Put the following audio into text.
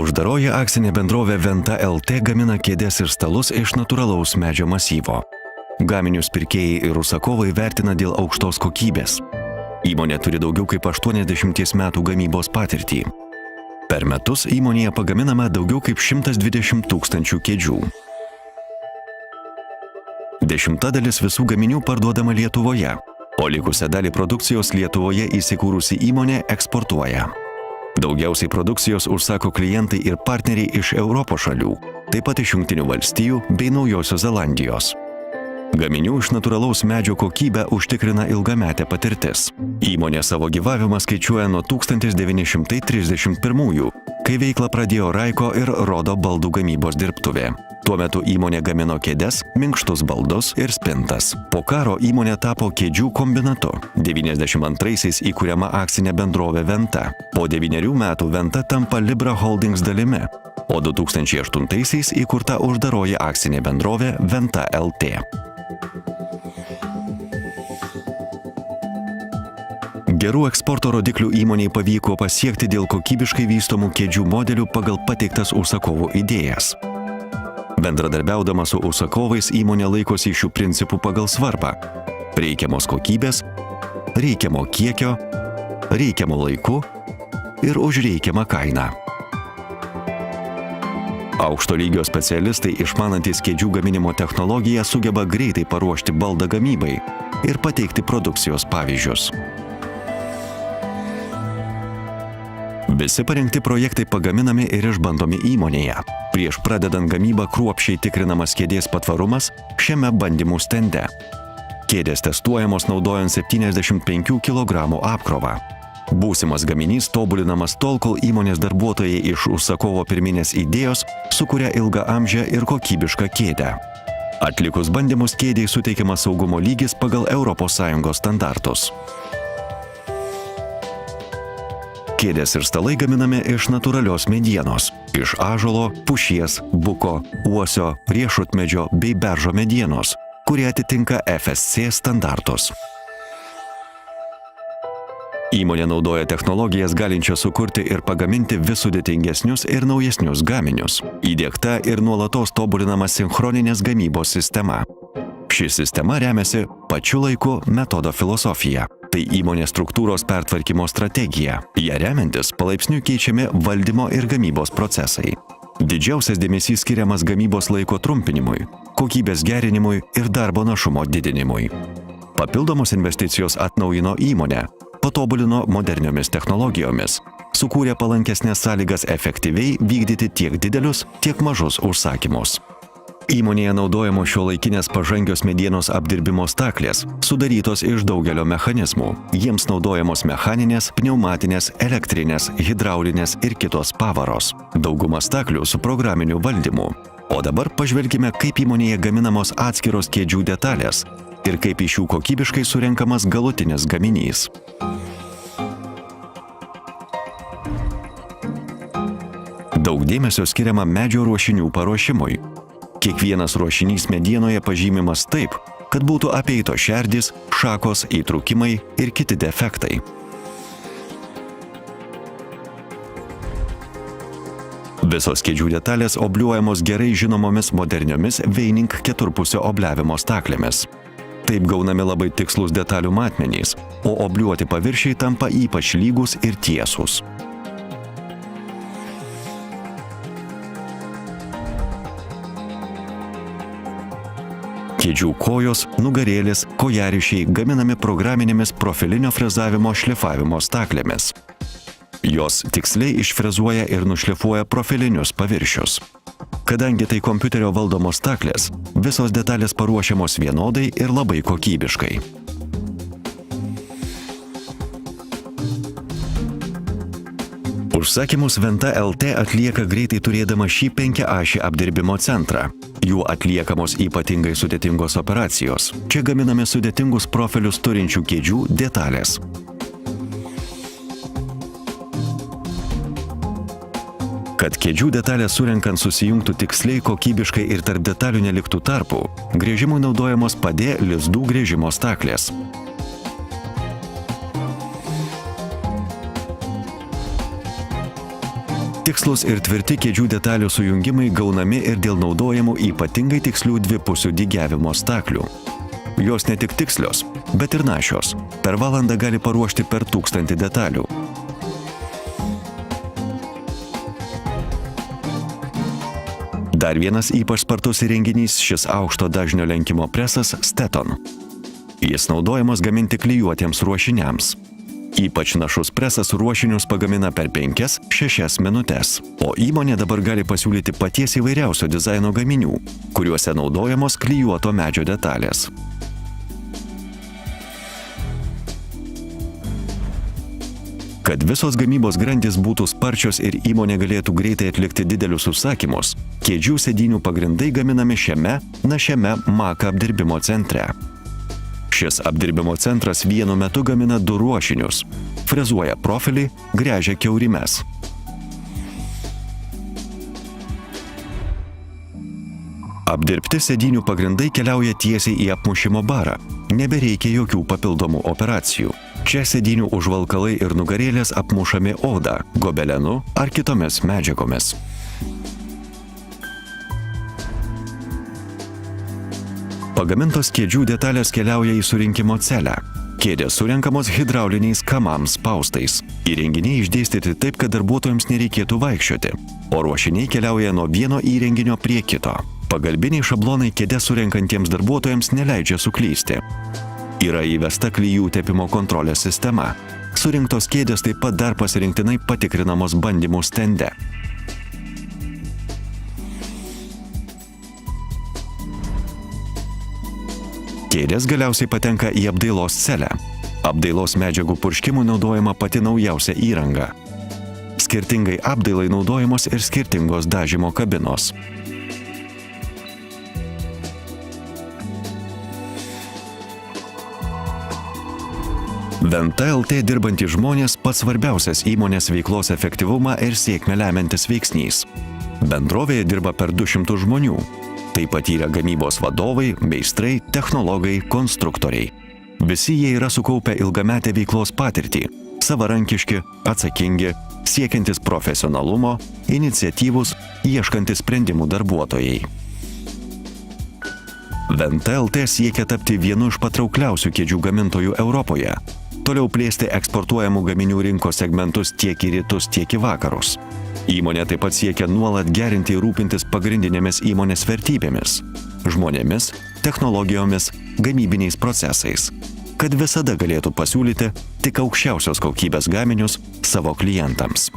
Uždaroji akcinė bendrovė Venta LT gamina kėdes ir stalus iš natūralaus medžio masyvo. Gaminius pirkėjai ir užsakovai vertina dėl aukštos kokybės. Įmonė turi daugiau kaip 80 metų gamybos patirtį. Per metus įmonėje pagaminama daugiau kaip 120 000 kėdžių. 1/10 visų gaminių parduodama Lietuvoje, o likusią dalį produkcijos Lietuvoje įsikūrusi įmonė eksportuoja. Daugiausiai produkcijos užsako klientai ir partneriai iš Europos šalių, taip pat iš Jungtinių Valstijų bei Naujosios Zelandijos. Gaminių iš natūralaus medžio kokybę užtikrina ilgametė patirtis. Įmonė savo gyvavimą skaičiuoja nuo 1931, kai veiklą pradėjo Raiko ir Rodo baldų gamybos dirbtuvė. Tuo metu įmonė gamino kėdes, minkštus baldus ir spintas. Po karo įmonė tapo kėdžių kombinatu. 92-aisiais įkuriama akcinė bendrovė Venta. Po 9 metų Venta tampa Libra Holdings dalimi, o 2008-aisiais įkurta uždaroji akcinė bendrovė Venta LT. Gerų eksporto rodiklių įmoniai pavyko pasiekti dėl kokybiškai vystomų kėdžių modelių pagal pateiktas užsakovų idėjas. Bendradarbiaudama su užsakovais įmonė laikosi šių principų pagal svarbą: reikiamos kokybės, reikiamo kiekio, reikiamo laiku ir už reikiamą kainą. Aukšto lygio specialistai išmanantys kėdžių gaminimo technologiją sugeba greitai paruošti baldą gamybai ir pateikti produkcijos pavyzdžius. Visi parengti projektai pagaminami ir išbandomi įmonėje. Prieš pradedant gamybą kruopščiai tikrinamas kėdės patvarumas šiame bandymų stende. Kėdės testuojamos naudojant 75 kg apkrovą. Būsimas gaminys tobulinamas tol, kol įmonės darbuotojai iš užsakovo pirminės idėjos sukuria ilgaamžę ir kokybišką kėdę. Atlikus bandymus kėdei suteikiamas saugumo lygis pagal ES standartus. Kėdės ir stalai gaminami iš natūralios medienos – iš ąžuolo, pušies, buko, uosio, riešutmedžio bei beržo medienos, kurie atitinka FSC standartus. Įmonė naudoja technologijas galinčias sukurti ir pagaminti vis sudėtingesnius ir naujesnius gaminius. Įdiegta ir nuolatos tobulinama sinchroninės gamybos sistema. Ši sistema remiasi pačiu laiku metodo filosofija. Tai įmonės struktūros pertvarkymo strategija. Ja remiantis palaipsniui keičiami valdymo ir gamybos procesai. Didžiausias dėmesys skiriamas gamybos laiko trumpinimui, kokybės gerinimui ir darbo našumo didinimui. Papildomos investicijos atnaujino įmonę, patobulino moderniomis technologijomis, sukūrė palankesnės sąlygas efektyviai vykdyti tiek didelius, tiek mažus užsakymus. Įmonėje naudojamos šiuolaikinės pažangios medienos apdirbimo staklės, sudarytos iš daugelio mechanizmų. Jiems naudojamos mechaninės, pneumatinės, elektrinės, hidraulinės ir kitos pavaros. Dauguma staklių su programiniu valdymu. O dabar pažvelkime, kaip įmonėje gaminamos atskiros kėdžių detalės ir kaip iš jų kokybiškai surenkamas galutinis gaminys. Daug dėmesio skiriama medžio ruošinių paruošimui. Kiekvienas ruošinys medienoje pažymimas taip, kad būtų apeitos šerdys, šakos, įtrūkimai ir kiti defektai. Visos kėdžių detalės obliuojamos gerai žinomomis moderniomis Weining keturpusio obliavimo staklėmis. Taip gaunami labai tikslus detalių matmenys, o obliuoti paviršiai tampa ypač lygus ir tiesūs. Kėdžių kojos, nugarėlis, kojarišiai gaminami programinėmis profilinio frezavimo šlifavimo staklėmis. Jos tiksliai išfrezuoja ir nušlifuoja profilinius paviršius. Kadangi tai kompiuterio valdomos staklės, visos detalės paruošiamos vienodai ir labai kokybiškai. Užsakymus Venta LT atlieka greitai turėdama šį 5-ašį apdirbimo centrą. Jų atliekamos ypatingai sudėtingos operacijos. Čia gaminami sudėtingus profilius turinčių kėdžių detalės. Kad kėdžių detalės surenkant susijungtų tiksliai, kokybiškai ir tarp detalių neliktų tarpų, gręžimui naudojamos padė lizdų gręžimo staklės. Tikslus ir tvirti kėdžių detalių sujungimai gaunami ir dėl naudojamų ypatingai tikslių dvipusių dygiavimo staklių. Jos ne tik tikslios, bet ir našios. Per valandą gali paruošti per 1000 detalių. Dar vienas ypač spartus įrenginys šis aukšto dažnio lenkimo presas Steton. Jis naudojamas gaminti klijuotiems ruošiniams. Ypač našus presas ruošinius pagamina per 5-6 minutes, o įmonė dabar gali pasiūlyti paties įvairiausio dizaino gaminių, kuriuose naudojamos klijuoto medžio detalės. Kad visos gamybos grandys būtų sparčios ir įmonė galėtų greitai atlikti didelius užsakymus, kėdžių sėdynių pagrindai gaminami šiame našiame maka apdirbimo centre. Šis apdirbimo centras vienu metu gamina 2 ruošinius – frezuoja profilį, gręžia kiaurimes. Apdirbti sėdynių pagrindai keliauja tiesiai į apmušimo barą, nebereikia jokių papildomų operacijų. Čia sėdynių užvalkalai ir nugarėlės apmušami oda, gobelenu ar kitomis medžiagomis. Pagamintos kėdžių detalės keliauja į surinkimo celę. Kėdės surenkamos hidrauliniais kamams spaustais. Įrenginiai išdėstyti taip, kad darbuotojams nereikėtų vaikščioti, o ruošiniai keliauja nuo vieno įrenginio prie kito. Pagalbiniai šablonai kėdės surenkantiems darbuotojams neleidžia suklysti. Yra įvesta klijų tepimo kontrolės sistema. Surinktos kėdės taip pat dar pasirinktinai patikrinamos bandymų stende. Kėdės galiausiai patenka į apdailos celę. Apdailos medžiagų purškimui naudojama pati naujausia įranga. Skirtingai apdailai naudojamos ir skirtingos dažymo kabinos. Venta LT dirbantys žmonės pats svarbiausias įmonės veiklos efektyvumą ir sėkmę lemiantis veiksnys. Bendrovėje dirba per 200 žmonių. Tai patyrę gamybos vadovai, meistrai, technologai, konstruktoriai. Visi jie yra sukaupę ilgametę veiklos patirtį, savarankiški, atsakingi, siekiantis profesionalumo, iniciatyvūs, ieškantis sprendimų darbuotojai. Venta LT siekia tapti vienu iš patraukliausių kėdžių gamintojų Europoje, toliau plėsti eksportuojamų gaminių rinkos segmentus tiek į rytus, tiek į vakarus. Įmonė taip pat siekia nuolat gerinti ir rūpintis pagrindinėmis įmonės vertybėmis – žmonėmis, technologijomis, gamybiniais procesais, kad visada galėtų pasiūlyti tik aukščiausios kokybės gaminius savo klientams.